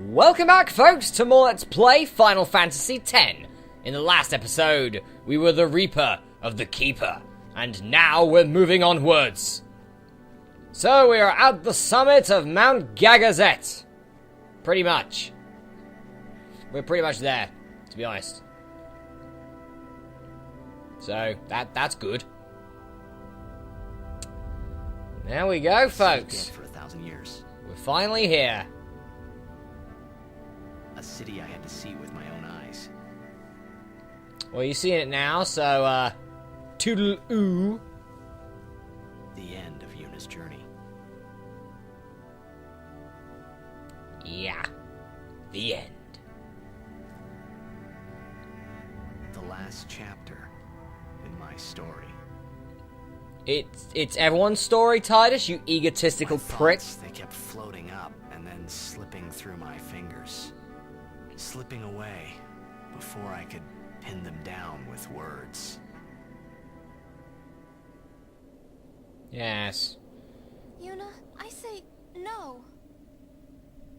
Welcome back, folks, to more Let's Play Final Fantasy X. In the last episode, we were the Reaper of the Keeper, and now we're moving onwards. So we are at the summit of Mount Gagazet. Pretty much. We're pretty much there, to be honest. So, that's good. There we go, folks. For 1,000 years. We're finally here. A city I had to see with my own eyes. Well, you're seeing it now, so, toodle-oo. The end of Yuna's journey. Yeah. The end. The last chapter in my story. It's everyone's story, Titus, you egotistical prick. They kept floating up and then slipping through my fingers. Slipping away before I could pin them down with words. Yes. Yuna, I say no.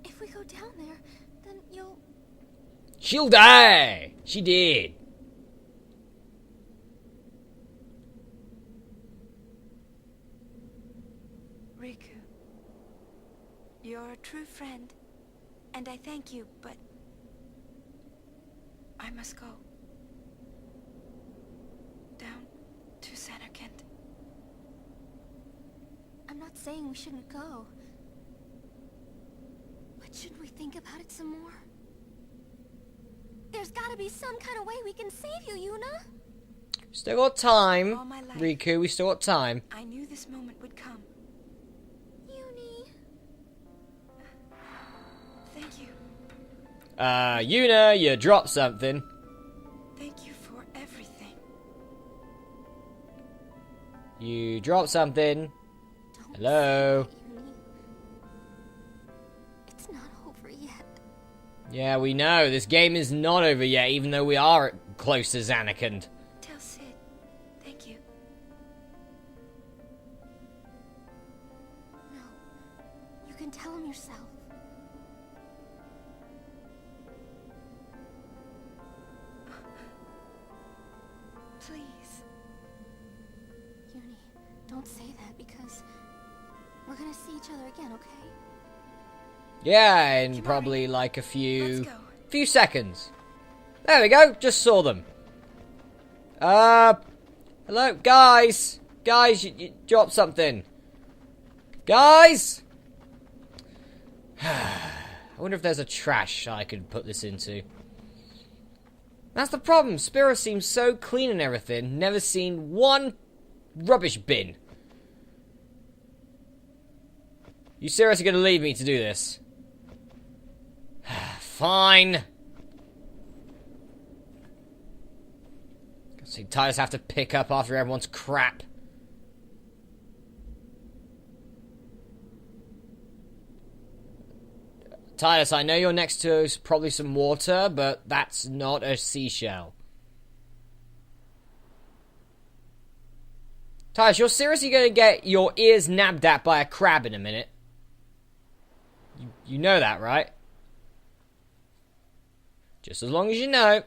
If we go down there, then you'll... She'll die! She did. Riku, you're a true friend, and I thank you, but I must go. Down to Samarkand. I'm not saying we shouldn't go. But should we think about it some more? There's gotta be some kind of way we can save you, Yuna! Still got time, All my life, Riku, we still got time. I knew this moment would come. Yuni. Thank you. Yuna, you dropped something. Thank you for everything. You dropped something. Don't Hello? say that, Yuni. It's not over yet. Yeah, we know. This game is not over yet, even though we are close to Zanarkand. Tell Sid. Thank you. No. You can tell him yourself. Please. Yuni, don't say that because we're gonna see each other again, okay? Yeah, in Come on. probably like a Let's few go. seconds. There we go, just saw them. Hello, guys. Guys, you dropped something. Guys! I wonder if there's a trash I could put this into. That's the problem. Spira seems so clean and everything. Never seen one rubbish bin. You seriously gonna leave me to do this? Fine. So Titus have to pick up after everyone's crap. Titus, I know you're next to probably some water, but that's not a seashell. Titus, you're seriously going to get your ears nabbed at by a crab in a minute. You know that, right? Just as long as you know.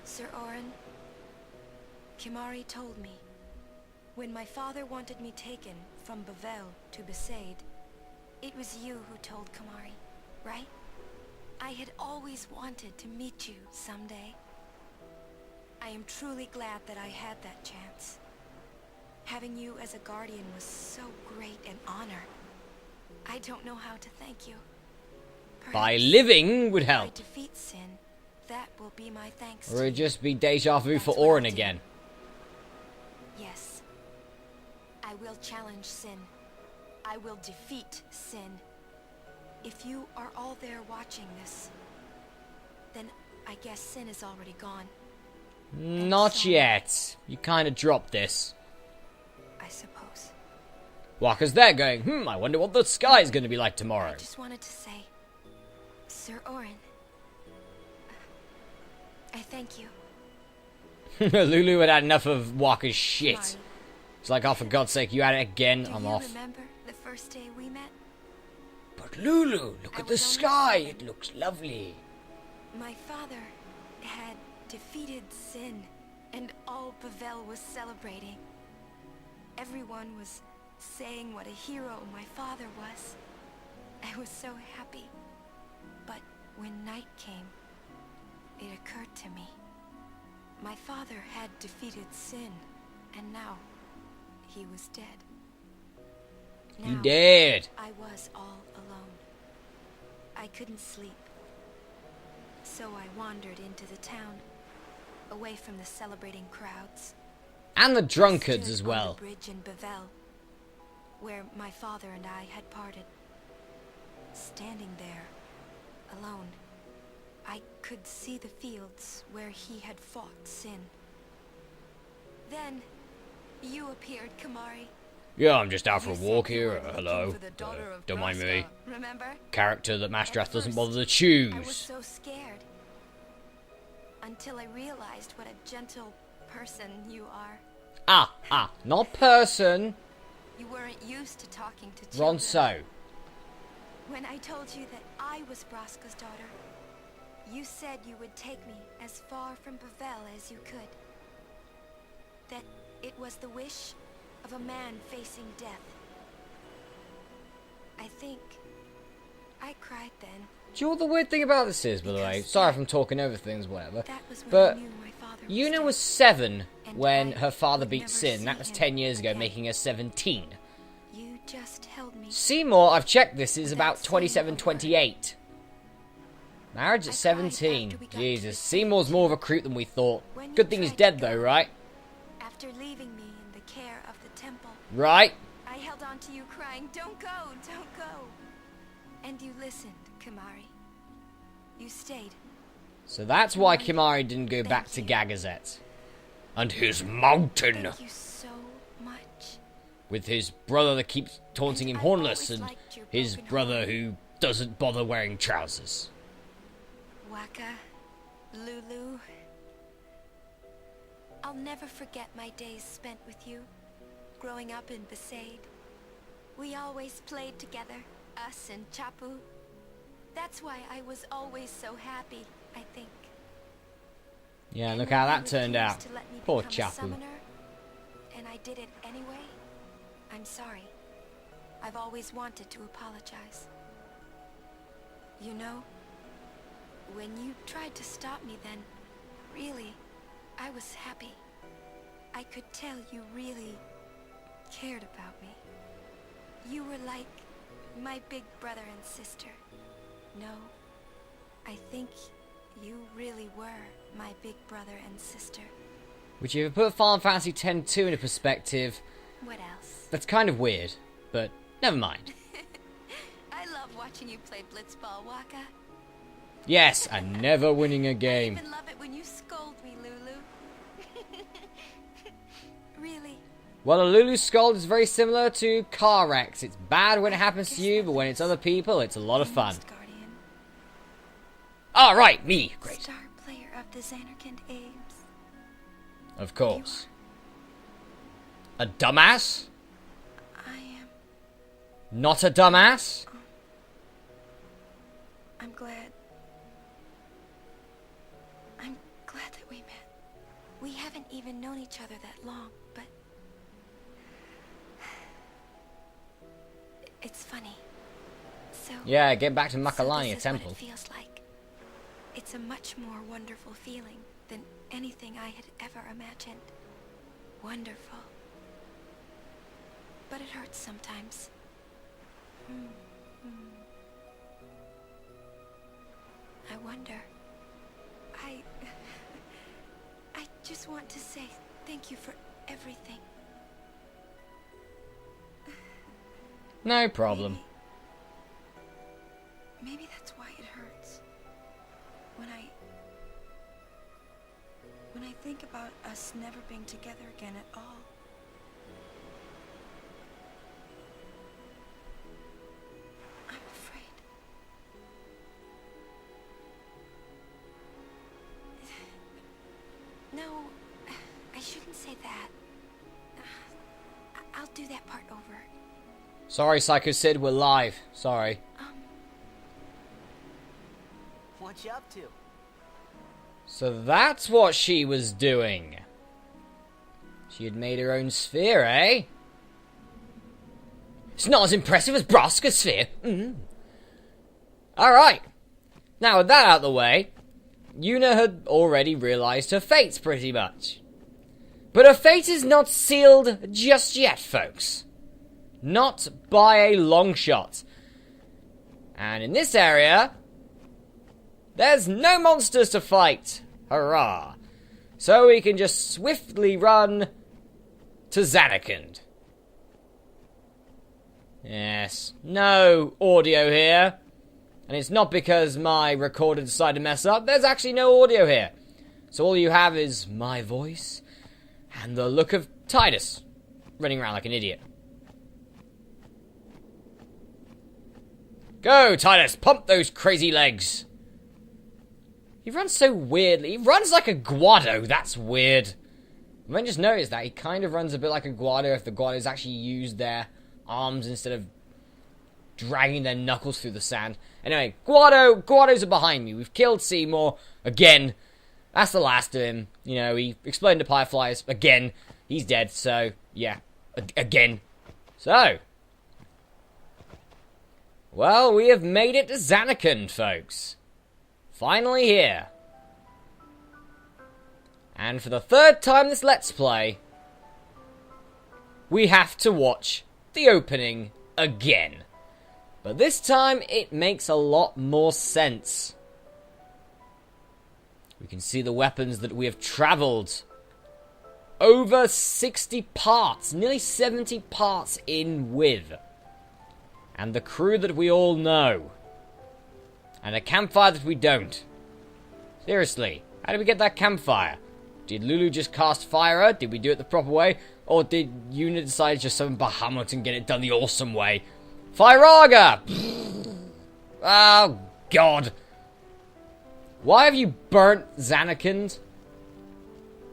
Sir Orin, Kimahri told me, when my father wanted me taken from Bavel to Besaid, it was you who told Kimahri, right? I had always wanted to meet you someday. I am truly glad that I had that chance. Having you as a guardian was so great an honor. I don't know how to thank you. By Perhaps living would if I help. defeat Sin, that will be my thanks Or to it'd you. just be deja vu for That's what I'll Orin do. again. Yes. I will challenge Sin. I will defeat Sin. If you are all there watching this, then I guess Sin is already gone. Not so- yet. You kind of dropped this. I suppose. Walker's there going, I wonder what the sky is going to be like tomorrow. I just wanted to say, Sir Orin, I thank you. Lulu had enough of Walker's shit. Kimahri, It's like, oh, for God's sake, you had it again. do I'm you off. remember the first day we met? But Lulu, look at the sky. It looks lovely. My father had defeated sin, and all Bavel was celebrating. Everyone was saying what a hero my father was. I was so happy. But when night came, it occurred to me. My father had defeated sin, and now he was dead. He Now, did. I was all alone. I couldn't sleep. So I wandered into the town, away from the celebrating crowds. And the drunkards Stood as on well. the bridge in Bavel, where my father and I had parted. Standing there, alone, I could see the fields where he had fought sin. Then, you appeared, Kimahri. Yeah, I'm just out for a You said walk you here. were looking Hello. for the daughter of Don't mind me. Braska, remember? Character that Masterath At doesn't first, bother to I was choose. so scared. Until I realized what a gentle person you are. Not person. You weren't used to talking to children. Ronso. When I told you that I was Braska's daughter, you said you would take me as far from Bavel as you could. That it was the wish of a man facing death. I think I cried then. Do you know what the weird thing about this is, by the way? Because Sorry if I'm talking over things, whatever. That was when But I knew my father Yuna dead. was 7 And when I her father would beat never Sin. see That was him 10 years ago, again. making her 17. You just held me. Seymour, I've checked this, is Without about saying 27, a word. 28. Marriage I at cried 17. after we got to Jesus, the Seymour's more of a creep than we thought. When you Good thing he's tried dead to though, go, right? After leaving me in the care of the temple, Right? I held on to you crying, "Don't go, don't go." And you listened, Kimahri. You stayed. So that's why Kimahri didn't go back to you. Gagazet. And his mountain! Thank you so much. With his brother that keeps taunting him I've hornless, always and liked your his broken brother heart. who doesn't bother wearing trousers. Waka, Lulu. I'll never forget my days spent with you, growing up in Besaid. We always played together, us and Chapu. That's why I was always so happy, I think. Yeah, And look when how you that turned refused out. to let me Poor become a Chapu. summoner, and I did it anyway, I'm sorry. I've always wanted to apologize. You know, when you tried to stop me then, really, I was happy. I could tell you really cared about me. You were like my big brother and sister. No, I think you really were my big brother and sister. Which, if you put Final Fantasy X-2 into perspective, What else? that's kind of weird. But never mind. I love watching you play blitzball, Waka. Yes, and never winning a I game. even love it when you scold me, Lulu. Really. Well, a Lulu Scold is very similar to car wrecks. It's bad when it happens to you, but when it's other people, it's a lot of fun. Guardian, Ah, right, me. Great. star player of the Xanarkand Ames. Of course. A dumbass? I am. Not a dumbass? I'm glad. I'm glad that we met. We haven't even known each other that long, but it's funny. So Yeah, get back to so Makalania this is Temple. what it feels like. It's a much more wonderful feeling than anything I had ever imagined. Wonderful. But it hurts sometimes. I wonder. I just want to say thank you for everything. No problem. Maybe that's why it hurts. When I think about us never being together again at all. I'm afraid. No, I shouldn't say that. I'll do that part over. Sorry, Psycho Sid, we're live. Sorry. What you up to? So that's what she was doing. She had made her own sphere, eh? It's not as impressive as Braska's sphere. Alright. Now, with that out of the way, Yuna had already realised her fate, pretty much. But her fate is not sealed just yet, folks. Not by a long shot. And in this area, there's no monsters to fight. Hurrah. So we can just swiftly run to Zanarkand. Yes, no audio here. And it's not because my recorder decided to mess up. There's actually no audio here. So all you have is my voice and the look of Titus running around like an idiot. Go, Titus! Pump those crazy legs! He runs so weirdly. He runs like a Guado. That's weird. I might just notice that. He kind of runs a bit like a Guado if the Guados actually use their arms instead of dragging their knuckles through the sand. Anyway, Guados are behind me. We've killed Seymour again. That's the last of him. You know, he exploded into pie flies again. He's dead, so yeah, again. So, well, we have made it to Zanarkand, folks. Finally here. And for the third time this Let's Play, we have to watch the opening again. But this time, it makes a lot more sense. We can see the weapons that we have travelled over 60 parts, nearly 70 parts in with. And the crew that we all know. And a campfire that we don't. Seriously, how did we get that campfire? Did Lulu just cast fire? Did we do it the proper way? Or did Yuna decide to just summon Bahamut and get it done the awesome way? Firaga! Oh, God. Why have you burnt Zanarkand?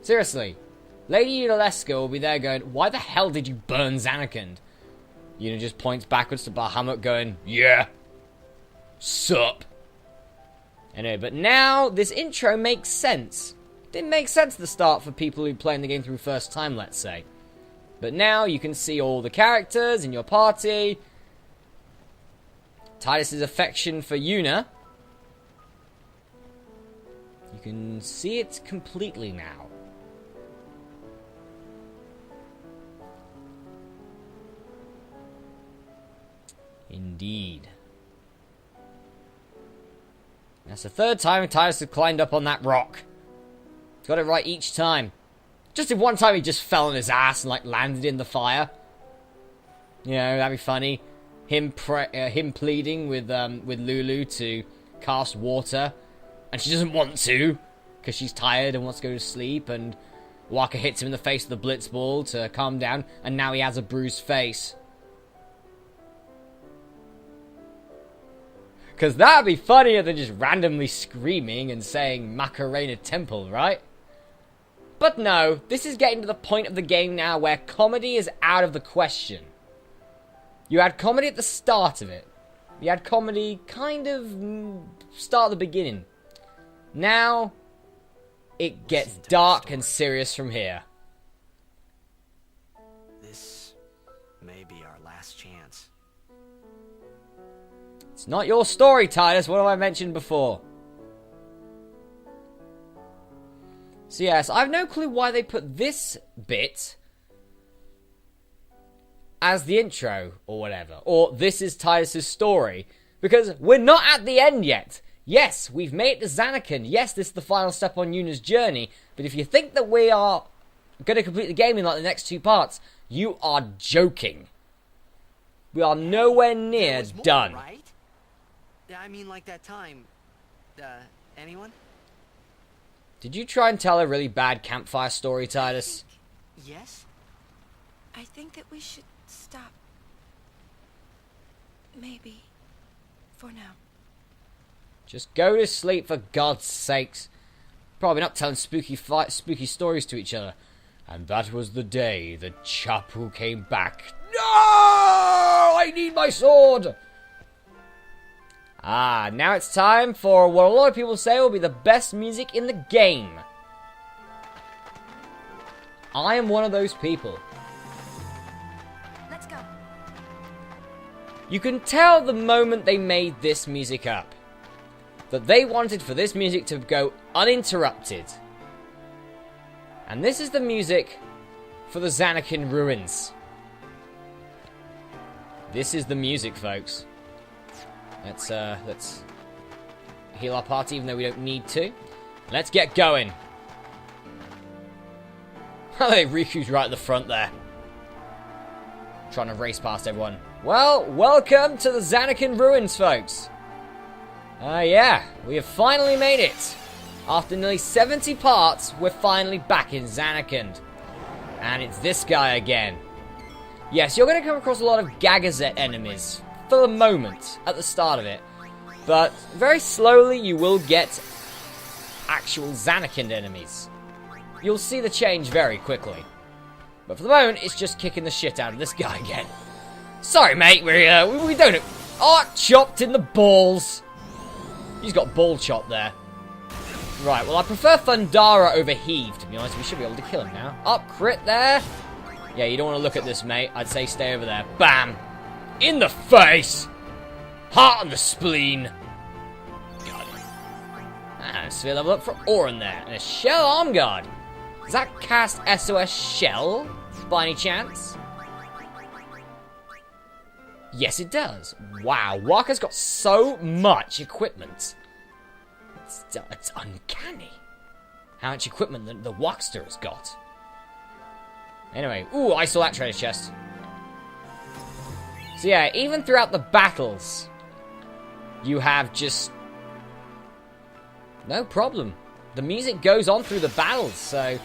Seriously. Lady Yunalesca will be there going, why the hell did you burn Zanarkand? Yuna just points backwards to Bahamut going, yeah. Sup. Anyway, but now this intro makes sense. Didn't make sense at the start for people who playing the game through first time, let's say. But now you can see all the characters in your party. Titus's affection for Yuna. You can see it completely now. Indeed. That's the third time Titus has climbed up on that rock. Got it right each time. Just in one time he just fell on his ass and like landed in the fire. You know, that'd be funny. Him pleading with Lulu to cast water, and she doesn't want to because she's tired and wants to go to sleep. And Waka hits him in the face with the blitz ball to calm down, and now he has a bruised face. Because that'd be funnier than just randomly screaming and saying Macarena Temple, right? But no, this is getting to the point of the game now where comedy is out of the question. You had comedy at the start of it. You had comedy kind of start at the beginning. Now, it gets dark and serious from here. This may be our last chance. It's not your story, Titus. What have I mentioned before? So yes, I have no clue why they put this bit as the intro or whatever. Or this is Titus's story. Because we're not at the end yet. Yes, we've made it to Zanarkand. Yes, this is the final step on Yuna's journey. But if you think that we are going to complete the game in like the next 2 parts, you are joking. We are nowhere near done. More, right? I mean, like that time. Anyone? Did you try and tell a really bad campfire story, Titus? Yes? I think that we should stop. Maybe. For now. Just go to sleep, for God's sakes. Probably not telling spooky stories to each other. And that was the day the chap who came back. No! I need my sword! Ah, now it's time for what a lot of people say will be the best music in the game. I am one of those people. Let's go. You can tell the moment they made this music up that they wanted for this music to go uninterrupted. And this is the music for the Zanakin Ruins. This is the music, folks. Let's heal our party, even though we don't need to. Let's get going. Hey, Riku's right at the front there. Trying to race past everyone. Well, welcome to the Zanakin Ruins, folks. Yeah, we have finally made it. After nearly 70 parts, we're finally back in Zanarkand. And it's this guy again. Yes, you're going to come across a lot of Gagazet enemies for the moment, at the start of it. But very slowly you will get actual Zanarkand enemies. You'll see the change very quickly. But for the moment, it's just kicking the shit out of this guy again. Sorry, mate, we don't... Oh, chopped in the balls. He's got ball chop there. Right, well, I prefer Thundara over Heave, to be honest. We should be able to kill him now. Up, crit there. Yeah, you don't want to look at this, mate. I'd say stay over there. Bam! In the face! Heart on the spleen. Got it. And a sphere level up for Orin there. And a Shell Arm Guard. Does that cast SOS Shell, by any chance? Yes, it does. Wow, Waka's got so much equipment. It's uncanny how much equipment the Wakster has got. Anyway, ooh, I saw that treasure chest. So yeah, even throughout the battles, you have just no problem. The music goes on through the battles, so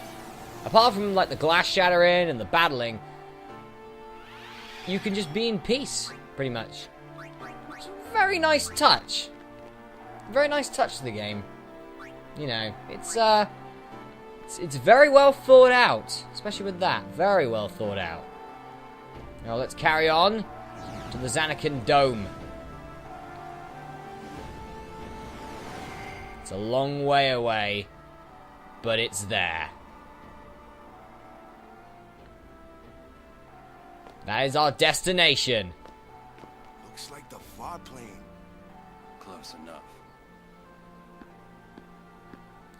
apart from like the glass shattering and the battling, you can just be in peace, pretty much. It's a very nice touch. Very nice touch to the game. You know, it's very well thought out, especially with that. Very well thought out. Now let's carry on to the Zanakin Dome. It's a long way away, but it's there. That is our destination. Looks like the far plane. Close enough.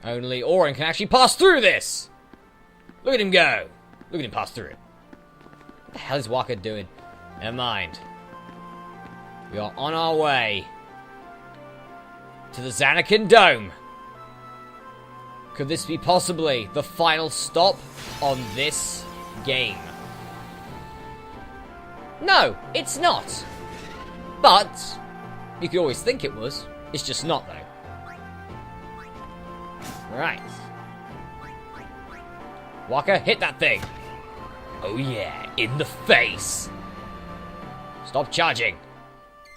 Only Orin can actually pass through this! Look at him go! Look at him pass through it. What the hell is Waka doing? Never mind. We are on our way to the Zanakin Dome. Could this be possibly the final stop on this game? No, it's not. But you could always think it was. It's just not, though. Right. Waka, hit that thing. Oh yeah, in the face. Stop charging.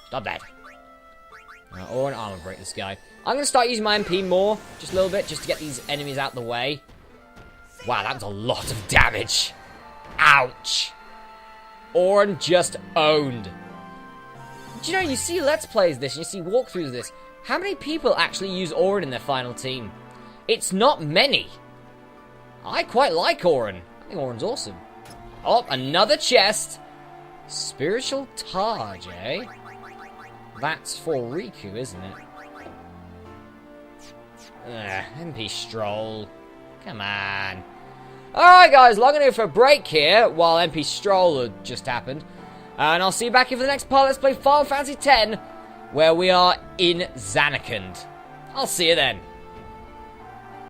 Stop that. Or an armor break this guy. I'm going to start using my MP more, just a little bit, just to get these enemies out the way. Wow, that was a lot of damage. Ouch. Orin just owned. Do you know, you see Let's Plays this, and you see walkthroughs of this. How many people actually use Orin in their final team? It's not many. I quite like Orin. I think Orin's awesome. Oh, another chest. Spiritual Taj, eh? That's for Riku, isn't it? MP Stroll. Come on. Alright guys, logging in for a break here while MP Stroll had just happened. And I'll see you back here for the next part. Let's play Final Fantasy X, where we are in Zanarkand. I'll see you then.